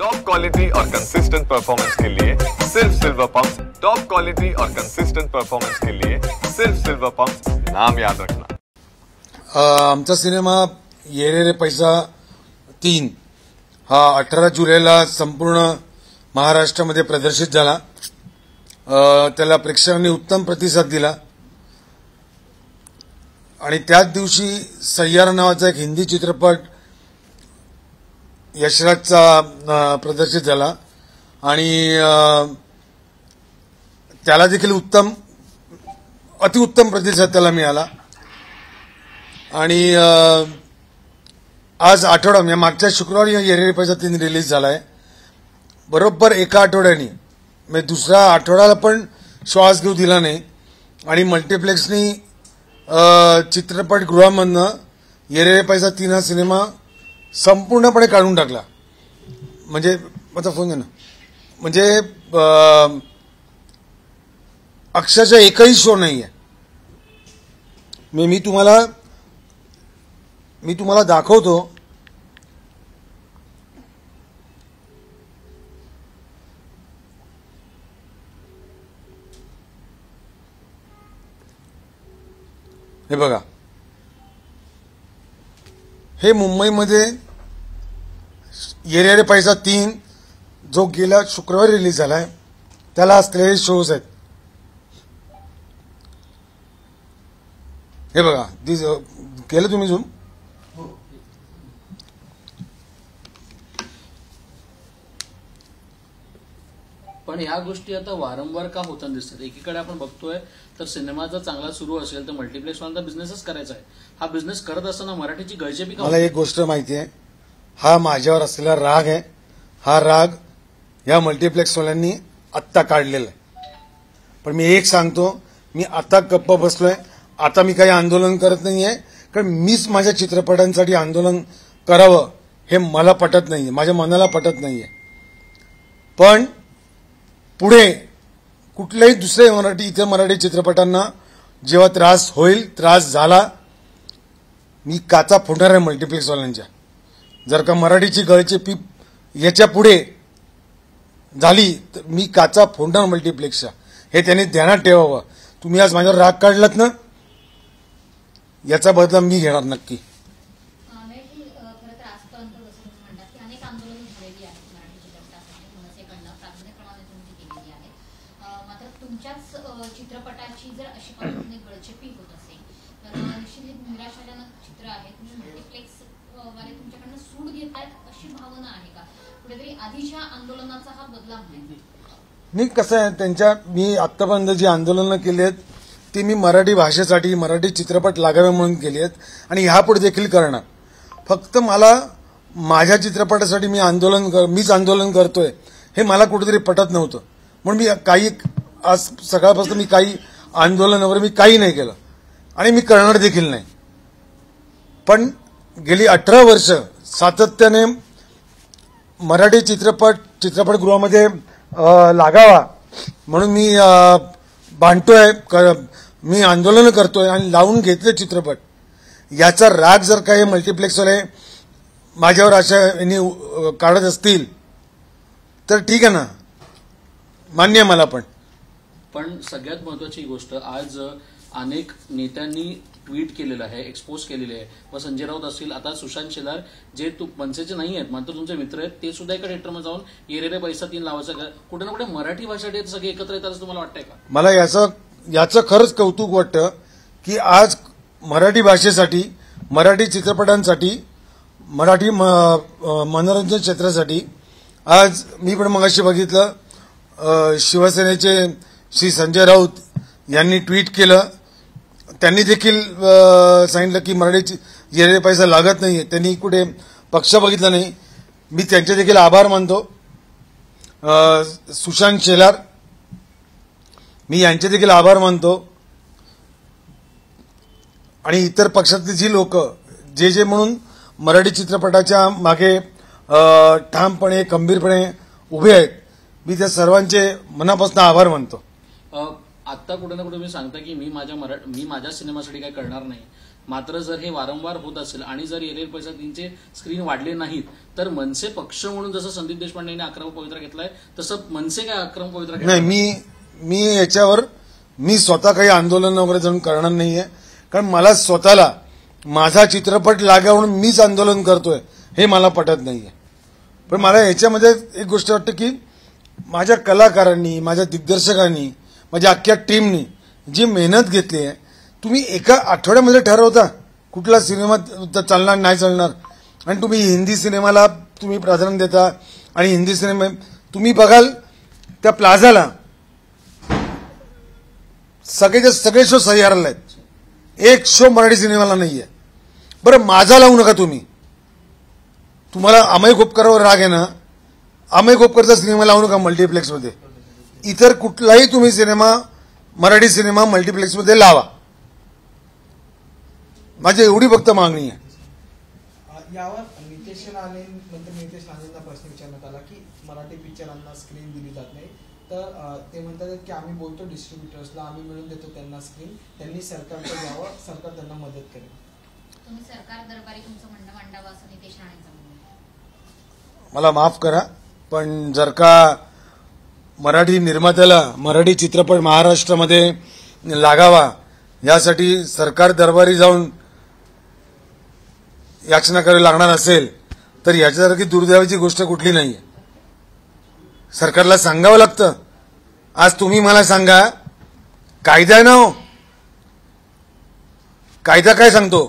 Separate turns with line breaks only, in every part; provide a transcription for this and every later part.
Top quality और consistent performance के लिए सिर्फ सिल्वर पंप्स। टॉप क्वालिटी और कंसिस्टेंट परफॉर्मेंस के लिए सिर्फ सिल्वर पंप्स, नाम याद रखना।
आमचा सिनेमा ये रे रे पैसा 3 हा 18 जुलैला संपूर्ण महाराष्ट्रामध्ये प्रदर्शित झाला। त्याला प्रेक्षकांनी उत्तम प्रतिसाद दिला आणि त्याच दिवशी सय्यारा नावाचा एक हिंदी चित्रपट यशराजचा प्रदर्शित झाला आणि त्याला देखील अतिउत्तम प्रतिसाद त्याला मिळाला। आणि आज आठवडा म्हणजे मागच्या शुक्रवारी ये रे रे पैसा 3 रिलीज झालाय। बरोबर एका आठवड्याने म्हणजे दुसरा आठवड्याला पण श्वास घेऊ दिला नाही आणि मल्टिप्लेक्सनी चित्रपटगृहामधनं ये रे रे पैसा 3 हा सिनेमा संपूर्णपणे काढून टाकला। म्हणजे माझा फोन घे ना, म्हणजे अक्षरशः एकही शो नाहीये। मी तुम्हाला दाखवतो। हे बघा, हे मुंबईमध्ये ये रे रे पैसा 3 जो गेल्या शुक्रवारी रिलीज झालाय त्याला असलेले शोज आहेत। हे बघा, केलं तुम्ही झूम?
पण या गोष्टी आता वारंवार का होताना दिसतात? एकीकडे आपण बघतोय तर सिनेमा जर चांगला सुरू असेल तर मल्टिप्लेक्सवाल्यांचा बिझनेसच करायचा आहे। हा बिझनेस करत असताना मराठीची गळचेपी का?
मला एक गोष्ट माहिती आहे, हा माझ्यावर असलेला राग आहे। हा राग या मल्टिप्लेक्सवाल्यांनी आत्ता काढलेला आहे। पण मी एक सांगतो, मी आता गप्प बसलोय। आता मी काही आंदोलन करत नाहीये, कारण मीच माझ्या चित्रपटांसाठी आंदोलन करावं हे मला पटत नाहीये, माझ्या मनाला पटत नाहीये। पण पुढे कुठल्याही दुसऱ्या इतर मराठी चित्रपटांना जेव्हा त्रास झाला, मी काचा फोडणार आहे मल्टिप्लेक्सवाल्यांच्या। जर का मराठीची गळचेपी याच्या पुढे झाली तर मी काचा फोडणार मल्टिप्लेक्सच्या, हे त्यांनी ध्यानात ठेवावं। तुम्ही आज माझ्यावर राग काढलात ना, याचा बदला मी घेणार नक्की।
चित्रपटाची जर अशी पद्धतीने गळचेपी होत असेल तर निश्चित निराशाजनक चित्र आहे। तुम्ही मल्टिप्लेक्स वाले तुमच्याकडनं सूड घेत आहेत अशी भावना आहे का? कुठेतरी आधीच्या आंदोलनाचा हा बदलाव आहे?
नाही, कसं आहे, मी आतापर्यंत जी आंदोलनं केली आहेत ती मी मराठी भाषेसाठी, मराठी चित्रपट लागावे म्हणून केली आहेत आणि ह्यापुढे देखील करणार। फक्त मला माझ्या चित्रपटासाठी मीच आंदोलन करतोय हे मला कुठेतरी पटत नव्हतं, म्हणून मी आज सकाळपासून मी काही आंदोलनावर काही नाही केलं आणि मी करणार देखील नाही। पण गेली 18 वर्ष सातत्याने मराठी चित्रपटगृहामध्ये लागावा म्हणून मी भांडतोय, मी आंदोलन करतोय आणि लावून घेतले चित्रपट। याचा राग जर काही मल्टिप्लेक्सवाले माझ्यावर अशा काढत असतील तर ठीक आहे ना, मान्य आहे मला।
पण सगळ्यात महत्वाची गोष्ट, आज अनेक नेत्यांनी ट्विट केलेलं आहे, एक्सपोज केलेले आहे। व संजय राऊत असतील, आता सुशांत शेलार, जे मनसेचे नाही आहेत मात्र तुमचे मित्र आहेत, ते सुद्धा एका थिएटरमध्ये जाऊन ये रे रे पैसा 3 लावायचं। कुठे ना कुठे मराठी भाषा सगळे एकत्र येतात असं तुम्हाला वाटतंय का? मला
याचं खरंच कौतुक वाटतं की आज मराठी भाषेसाठी, मराठी चित्रपटांसाठी, मराठी मनोरंजन क्षेत्रासाठी आज मी पण मगाशी बघितलं शिवसेनेचे श्री संजय राऊत यांनी ट्विट केलं। त्यांनी देखील सांगितलं की मराठी ये रे रे पैसा लागत नाहीये। त्यांनी कुठे पक्ष बघितला नाही। मी त्यांचे देखील आभार मानतो। सुशांत शेलार, मी यांचे देखील आभार मानतो आणि इतर पक्षातली जी लोक जे म्हणून मराठी चित्रपटाच्या मागे ठामपणे, खंबीरपणे उभे आहेत, मी त्या सर्वांचे मनापासून आभार मानतो।
आता कुठे ना कुठे तुम्ही सांगता की मी माझ्या सिनेमासाठी काही करणार नाही, मात्र जर हे वारंवार होत असेल आणि जर एरियर पैसा 3चे स्क्रीन वाढले नाहीत तर मनसे पक्ष म्हणून जसं संदीप देशपांडे यांनी आक्रमक पवित्रा घेतलाय तसं मनसे काय आक्रमक पवित्रा घेतलाय?
नाही, मी याच्यावर मी स्वतः काही आंदोलन वगैरे जाऊन करणार नाहीये, कारण मला स्वतःला माझा चित्रपट लागा म्हणून मीच आंदोलन करतोय हे मला पटत नाहीये. पण मला याच्यामध्ये एक गोष्ट वाटते की माझ्या कलाकारांनी, माझ्या दिग्दर्शकांनी, माझ्या अख्ख्या टीमनी जी मेहनत घेतली आहे, तुम्ही एका आठवड्यामध्ये ठरवता कुठला सिनेमा चालणार नाही चालणार, आणि तुम्ही हिंदी सिनेमाला तुम्ही प्राधान्य देता. आणि हिंदी सिनेमा तुम्ही बघाल त्या प्लाझाला सगळे शो सह्यारला आहेत, एक शो मराठी सिनेमाला नाहीये. बरं माझा लावू नका तुम्ही, तुम्हाला अमय खोपकरवर राग आहे ना, अमय खोपकरचा सिनेमा लावू नका मल्टिप्लेक्समध्ये. इतर कुठलाही तुम्ही सिनेमा मराठी सिनेमा मल्टिप्लेक्समध्ये लावा, माझी एवढी फक्त मागणी आहे.
यावर नितेश राणे नंतर नितेश राणेंना प्रश्न विचारण्यात आला की मराठी पिक्चरांना स्क्रीन दिली जात नाही, तर ते म्हणतात की आम्ही बोलतो डिस्ट्रीब्युटर्सला, आम्ही मिळून देतो त्यांना स्क्रीन, त्यांनी सरकारकडे यावं, सरकार त्यांना मदत करेल.
तुम्ही सरकार दरबारी तुमचं म्हणणं मांडावं असं नितेश राणेंचं म्हणणं आहे.
मला माफ करा, पण जर का मराठी निर्मात्याला मराठी चित्रपट महाराष्ट्रामध्ये लागावा यासाठी सरकार दरबारी जाऊन याचना करावी लागणार असेल तर याच्यासारखी दुर्दैवाची गोष्ट कुठली नाहीये. सरकारला सांगावं लागतं. आज तुम्ही मला सांगा, कायदा आहे ना हो, कायदा काय सांगतो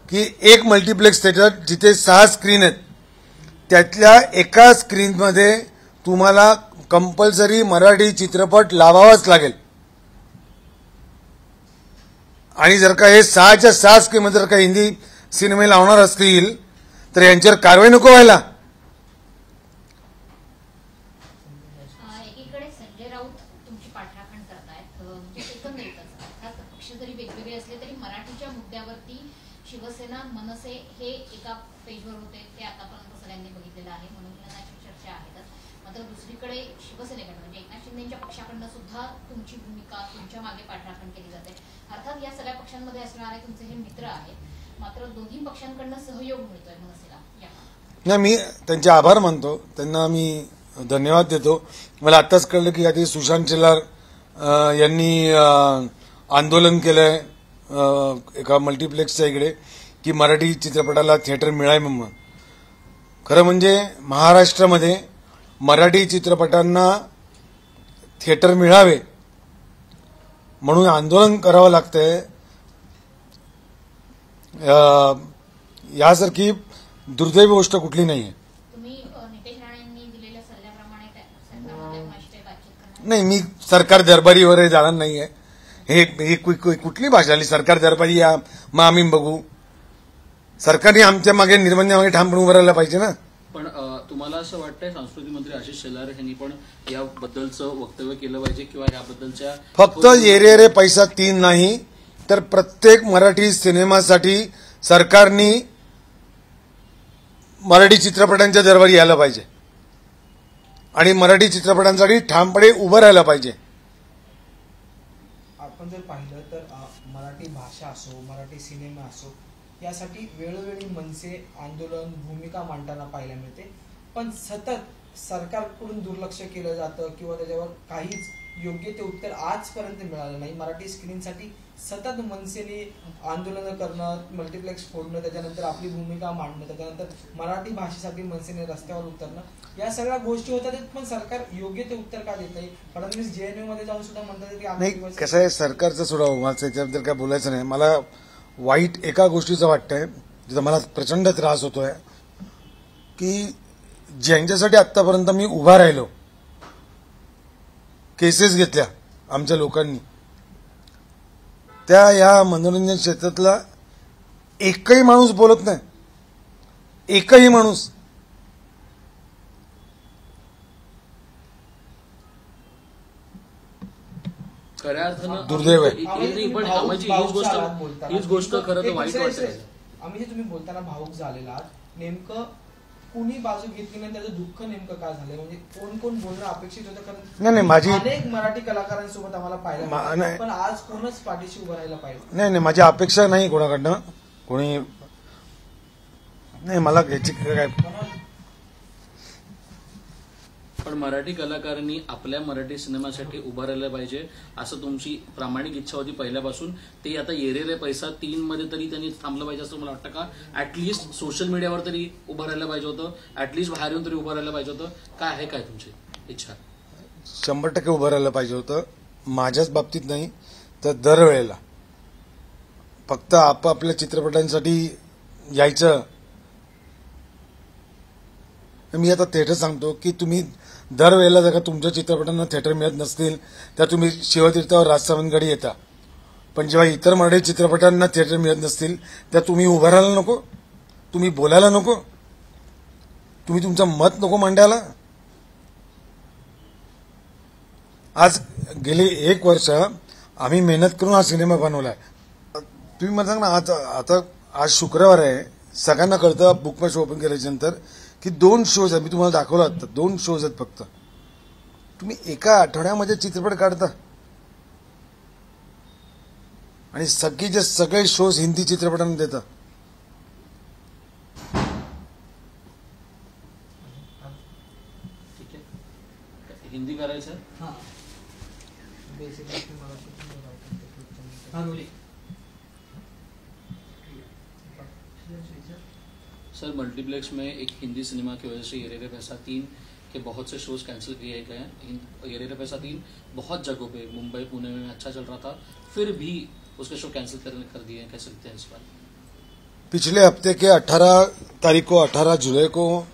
की एक मल्टिप्लेक्स थिएटर जिथे 6 स्क्रीन आहेत त्यातल्या एका स्क्रीनमध्ये तुम्हाला कंपल्सरी मराठी चित्रपट लावावाच लागेल. आणि जर का हे 6च्या 6 स्क्रीनमध्ये जर का हिंदी सिनेमे लावणार असतील तर यांच्यावर कारवाई नको व्हायला.
एकीकडे संजय राऊत तुमची पाठराखण करतायत, म्हणजे एकंदरीतच अर्थात पक्ष जरी वेगवेगळे असले तरी मराठीच्या मुद्द्यावरती शिवसेना मनसे हे एका पेजवर होते, ते आतापर्यंत सगळ्यांनी बघितलेलं आहे, म्हणून त्याची चर्चा आहेतच. मात्र दुसरीकडे शिवसेनेकडनं म्हणजे एकनाथ शिंदेच्या पक्षाकडनं सुद्धा तुमची भूमिका, तुमच्या मागे पाठराखण केली जाते. अर्थात या सगळ्या पक्षांमध्ये असणारे तुमचे हे मित्र आहेत, मात्र दोन्ही पक्षांकडनं सहयोग मिळतोय मनसेला.
नाही, मी त्यांचे आभार मानतो, त्यांना मी धन्यवाद देतो. मला आत्ताच कळलं की आधी सुशांत शेलार यांनी आंदोलन केलंय एका मल्टिप्लेक्सच्या इकडे की मराठी चित्रपटाला थिएटर मिळावे म्हणून. खरं म्हणजे महाराष्ट्रामध्ये मराठी चित्रपटांना थिएटर मिळावे म्हणून आंदोलन करावं लागतंय. यासारखी दुर्दैवी गोष्ट कुठली नाहीये.
तुम्ही नितेश राणेंनी दिलेल्या सल्ल्याप्रमाणे सरकारमध्ये कुणाशी बातचीत करणार?
नाही, मी सरकार दरबारी वगैरे जाणार नाहीये. हे कुठली भाषा आली सरकार दरबारी या, मग आम्ही बघू. सरकारने आमच्या मागे निर्बंधामागे ठामपणे उभं राहायला पाहिजे ना.
पण तुम्हाला असं वाटतंय सांस्कृतिक मंत्री आशिष शेलार यांनी पण याबद्दलचं वक्तव्य केलं पाहिजे किंवा याबद्दलच्या
फक्त एरे पैसा 3 नाही तर प्रत्येक मराठी सिनेमासाठी सरकारने मराठी चित्रपटांच्या दरबारी यायला पाहिजे आणि मराठी चित्रपटांसाठी ठामपणे उभं राहायला पाहिजे.
आपण जर पाहिलं तर मराठी भाषा असो, मराठी सिनेमा असो, यासाठी वेळोवेळी मनसे आंदोलन भूमिका मांडताना पाहायला मिळते, पण सतत सरकारकडून दुर्लक्ष केलं जातं किंवा त्याच्यावर काहीच योग्य ते उत्तर आजपर्यंत मिळालं नाही. मराठी स्क्रीनसाठी सतत मनसेने आंदोलनं करणं, मल्टिप्लेक्स फोडणं, त्याच्यानंतर आपली भूमिका मांडणं, त्याच्यानंतर मराठी भाषेसाठी मनसेने रस्त्यावर उतरणं, या सगळ्या गोष्टी होतात, पण सरकार योग्य ते उत्तर का देत नाही. फडणवीस JNU मध्ये जाऊन सुद्धा म्हणतात की
नाही, कसं आहे सरकारचं सोडावं, मला त्याच्याबद्दल काय बोलायचं नाही. मला वाईट एका गोष्टीचं वाटतंय जिथं मला प्रचंड त्रास होतोय की ज्यांच्यासाठी आतापर्यंत मी उभा राहिलो, केसेस घेतल्या आमच्या लोकांनी, त्या या मनोरंजन क्षेत्रातला एकही माणूस बोलत नाही. एकही माणूस.
खऱ्या अर्थानं
दुर्दैव आहे.
पण हीच गोष्ट खरं तर वाईट वाटते.
आम्ही जे तुम्ही बोलताना भावुक झालेला आहात, नेमकं कुणी बाजू घेतली नाही त्याचं दुःख नेमकं काय झालंय, म्हणजे कोण कोण बोलणं अपेक्षित होतं? कारण
नाही माझी
अनेक मराठी कलाकारांसोबत आम्हाला पाहायला मिळालं,
नाही.
पण आज कोणच पाठीशी उभं राहायला पाहिजे?
नाही माझी अपेक्षा नाही कोणाकडनं, कोणी नाही मला याची काय.
पण मराठी कलाकारांनी आपल्या मराठी सिनेमासाठी उभं राहिलं पाहिजे असं तुमची प्रामाणिक इच्छा होती पहिल्यापासून. ते आता ये रे पैसा 3 मध्ये तरी त्यांनी थांबलं पाहिजे असं मला वाटतं का? ऍटलिस्ट सोशल मीडियावर तरी उभं राहायला पाहिजे होतं, ऍटलिस्ट बाहेर येऊन तरी उभं राहायला पाहिजे होतं. काय आहे काय तुमची इच्छा?
100% उभं राहायला पाहिजे होतं. माझ्याच बाबतीत नाही तर दरवेळेला फक्त आपापल्या चित्रपटांसाठी यायचं. मी आता थिएटर सांगतो की तुम्ही दरवेळेला जर का तुमच्या चित्रपटांना थिएटर मिळत नसतील तर तुम्ही शिवतीर्थावर राजसावंतगडी येता, पण जेव्हा इतर मराठी चित्रपटांना थिएटर मिळत नसतील तर तुम्ही उभं राहायला नको, तुम्ही बोलायला नको, तुम्ही तुमचं मत नको मांडायला. आज गेली 1 वर्ष आम्ही मेहनत करून हा सिनेमा बनवलाय. तुम्ही मला सांग ना, आता आज शुक्रवार आहे, सगळ्यांना कळतं बुक माय शो ओपन केल्याच्या नंतर की 2 शोज आहेत. मी तुम्हाला दाखवलं आता 2 शोज आहेत फक्त. तुम्ही एका आठवड्यामध्ये चित्रपट काढता आणि सगळीचे सगळे शोज हिंदी चित्रपटांना देता.
ठीक आहे, हिंदी करायचं.
हा बेसिकली मराठी.
सर मल्टीप्लेक्स में एक हिंदी सिनेमा की वजह से ये रे पैसा 3 के बहुत से शोज कैंसिल किए गए हैं. ये रे पैसा 3 बहुत जगहों पे मुंबई पुणे में अच्छा चल रहा था, फिर भी उसके शो कैंसिल कर दिए हैं. कैसे लगते हैं इस बार?
पिछले हफ्ते के 18 तारीख को 18 जुलाई को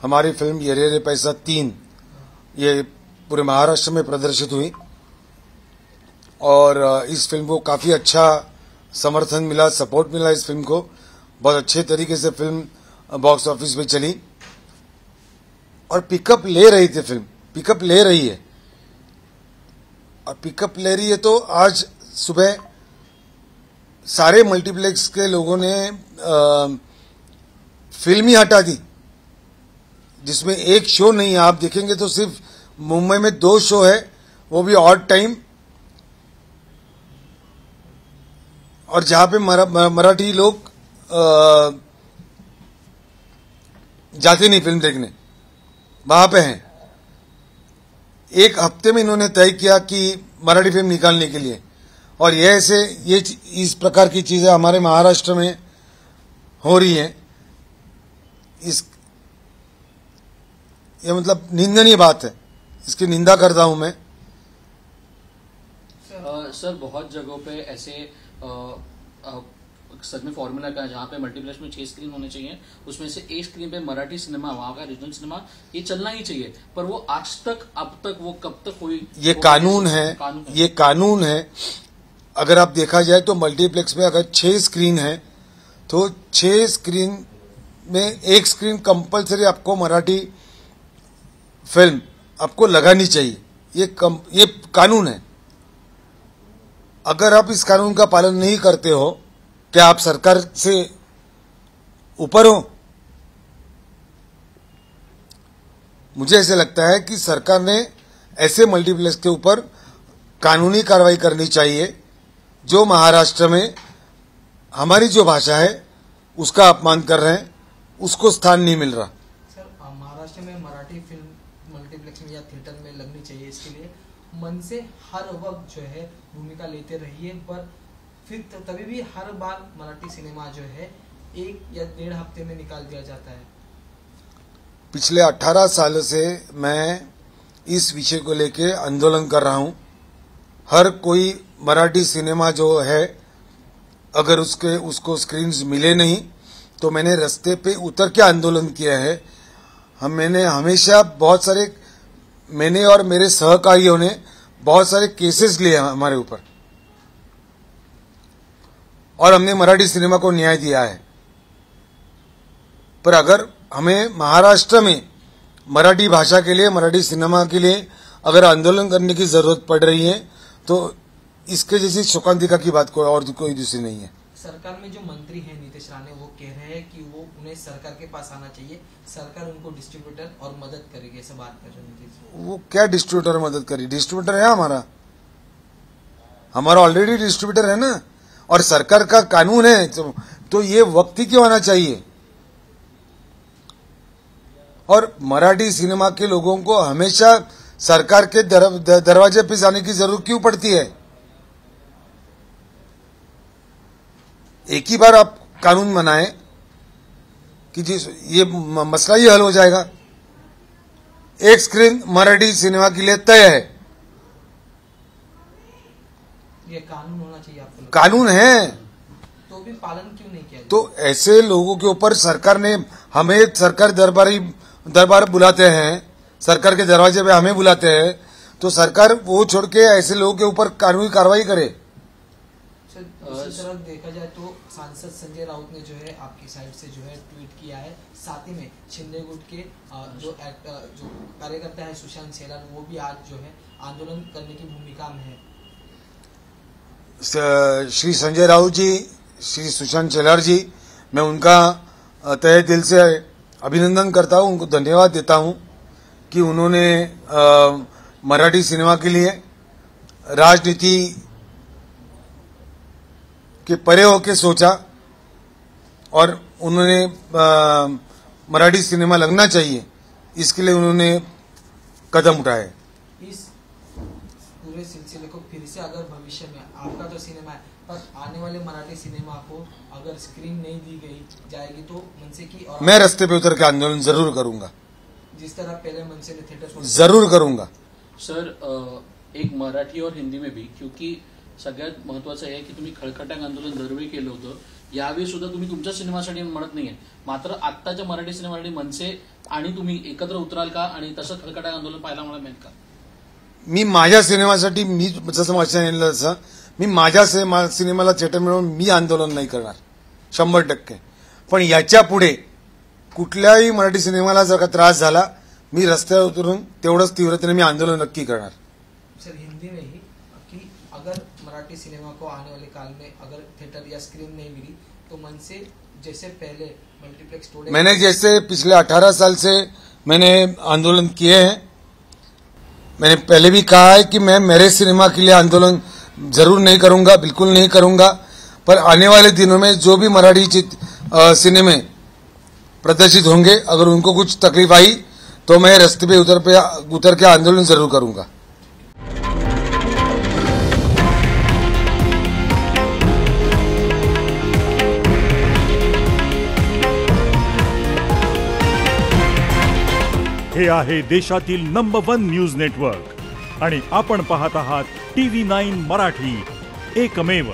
हमारी फिल्म ये रे पैसा 3 ये पूरे महाराष्ट्र में प्रदर्शित हुई और इस फिल्म को काफी अच्छा समर्थन मिला, सपोर्ट मिला. इस फिल्म को बहुत अच्छे तरीके से फिल्म बॉक्स ऑफिस पे चली और पिकअप ले रही थी. फिल्म पिकअप ले रही है और पिकअप ले रही है तो आज सुबह सारे मल्टीप्लेक्स के लोगों ने फिल्म ही हटा दी, जिसमें एक शो नहीं है. आप देखेंगे तो सिर्फ मुंबई में 2 शो है, वो भी ऑड टाइम, और जहां पे मराठी लोग जाते नहीं फिल्म देखने, वहां पे हैं. 1 हफ्ते में इन्होंने तय किया कि मराठी फिल्म निकालने के लिए, और ये इस प्रकार की चीजें हमारे महाराष्ट्र में हो रही हैं. ये मतलब निंदनीय बात है, इसकी निंदा करता हूं मैं.
सर बहुत जगहों पे ऐसे सच में फॉर्मूला का है जहाँ पे मल्टीप्लेक्स में 6 स्क्रीन होने चाहिए, उसमें से 1 स्क्रीन पे मराठी सिनेमा, वहाँ का रीजनल सिनेमा ये चलना ही चाहिए. पर वो आज तक अब तक वो कब तक कोई
ये कानून है, ये कानून है. अगर आप देखा जाए तो मल्टीप्लेक्स में अगर 6 स्क्रीन है तो 6 स्क्रीन में 1 स्क्रीन कंपलसरी आपको मराठी फिल्म आपको लगानी चाहिए. ये कानून है. अगर आप इस कानून का पालन नहीं करते हो, क्या आप सरकार से ऊपर हो? मुझे ऐसे लगता है कि सरकार ने ऐसे मल्टीप्लेक्स के ऊपर कानूनी कार्रवाई करनी चाहिए जो महाराष्ट्र में हमारी जो भाषा है उसका अपमान कर रहे हैं, उसको स्थान नहीं मिल रहा.
सर महाराष्ट्र में मराठी फिल्म मल्टीप्लेक्स में या थिएटर में लगनी चाहिए, इसके लिए मन से हर वक्त जो है भूमिका लेते रहिए, पर फिर तभी भी हर बार मराठी सिनेमा जो है 1 या 1.5 हफ्ते में निकाल दिया जाता है.
पिछले 18 साल से मैं इस विषय को लेकर आंदोलन कर रहा हूं. हर कोई मराठी सिनेमा जो है अगर उसको स्क्रीन्स मिले नहीं तो मैंने रास्ते पे उतर के आंदोलन किया है. मैंने हमेशा मैंने और मेरे सहकारियों ने बहुत सारे केसेस लिए हमारे ऊपर और हमने मराठी सिनेमा को न्याय दिया है. पर अगर हमें महाराष्ट्र में मराठी भाषा के लिए, मराठी सिनेमा के लिए अगर आंदोलन करने की जरूरत पड़ रही है तो इसके जैसी शोकांतिका की बात और कोई दूसरी नहीं है.
सरकार में जो मंत्री हैं नीतीश राणे, वो कह रहे हैं कि वो उन्हें सरकार के पास आना चाहिए, सरकार उनको डिस्ट्रीब्यूटर और मदद करेगी, ऐसा बात कर रहे हैं नीतीश।
वो क्या डिस्ट्रीब्यूटर मदद करी? डिस्ट्रीब्यूटर है हमारा ऑलरेडी डिस्ट्रीब्यूटर है ना, और सरकार का कानून है, तो ये वक्त ही क्यों आना चाहिए? और मराठी सिनेमा के लोगों को हमेशा सरकार के दरवाजे पे जाने की जरूरत क्यों पड़ती है? एक ही बार आप कानून बनाएं कि ये मसला ही हल हो जाएगा। एक स्क्रीन मराठी सिनेमा के लिए तय है,
ये कानून होना चाहिए आपको।
कानून है
तो भी पालन क्यों नहीं किया?
तो ऐसे लोगों के ऊपर सरकार ने, हमें सरकार दरबार बुलाते हैं, सरकार के दरवाजे पे हमें बुलाते हैं, तो सरकार वो छोड़ के ऐसे लोगों के ऊपर कानूनी कार्रवाई करे।
दूसरी तरफ देखा जाए तो सांसद संजय राउत ने जो है आपकी साइड से जो है ट्वीट किया है, साथ ही में शिंदे गुट के जो कार्यकर्ता है सुशांत शेलार, वो भी आज जो है आंदोलन करने की भूमिका में है।
श्री संजय राउत जी, श्री सुशांत शेलार जी, मैं उनका तहे दिल से अभिनंदन करता हूं, उनको धन्यवाद देता हूं कि उन्होंने मराठी सिनेमा के लिए राजनीति के परे होके सोचा और उन्होंने मराठी सिनेमा लगना चाहिए, इसके लिए उन्होंने कदम उठाए।
इस पूरे सिलसिले को फिर से अगर भविष्य में आपका तो सिनेमा है, पर आने वाले मराठी सिनेमा को अगर स्क्रीन नहीं दी गई जाएगी तो मनसे की, और
मैं रास्ते पे उतर के आंदोलन जरूर करूंगा,
जिस तरह पहले मनसे ने थिएटर
जरूर करूंगा।
सर, एक मराठी और हिंदी में भी, क्योंकि सगळ्यात महत्वाचं आहे की तुम्ही खळखटाक आंदोलन दरवेळी केलं होतं, यावेळी सुद्धा तुम्ही तुमच्या सिनेमासाठी म्हणत नाहीये, मात्र आत्ताच्या मराठी सिनेमासाठी मनसे आणि तुम्ही एकत्र उतराल का आणि तसं खळखटाक आंदोलन पाहायला मला मिळेल का?
मी माझ्या सिनेमासाठी, मी जसं वाचन तसं मी माझ्या सिनेमाला थिएटर मिळवून मी आंदोलन नाही करणार 100%, पण याच्या पुढे कुठल्याही मराठी सिनेमाला जर का त्रास झाला, मी रस्त्यावर उतरून तेवढंच तीव्रतेने मी आंदोलन नक्की करणार।
सर, हिंदी में ही कि अगर मराठी सिनेमा को आने वाले काल में अगर थिएटर या स्क्रीन नहीं मिली तो मनसे जैसे पहले मल्टीप्लेक्स तोड़े,
मैंने जैसे पिछले 18 साल से मैंने आंदोलन किए हैं, मैंने पहले भी कहा है कि मैं मेरे सिनेमा के लिए आंदोलन जरूर नहीं करूंगा, बिल्कुल नहीं करूंगा, पर आने वाले दिनों में जो भी मराठी सिनेमे प्रदर्शित होंगे, अगर उनको कुछ तकलीफ आई तो मैं रास्ते पे उतर के आंदोलन जरूर करूंगा।
हे आहे देशातील नंबर 1 न्यूज नेटवर्क आणि आपण पाहत आहात TV9 मराठी, एकमेव।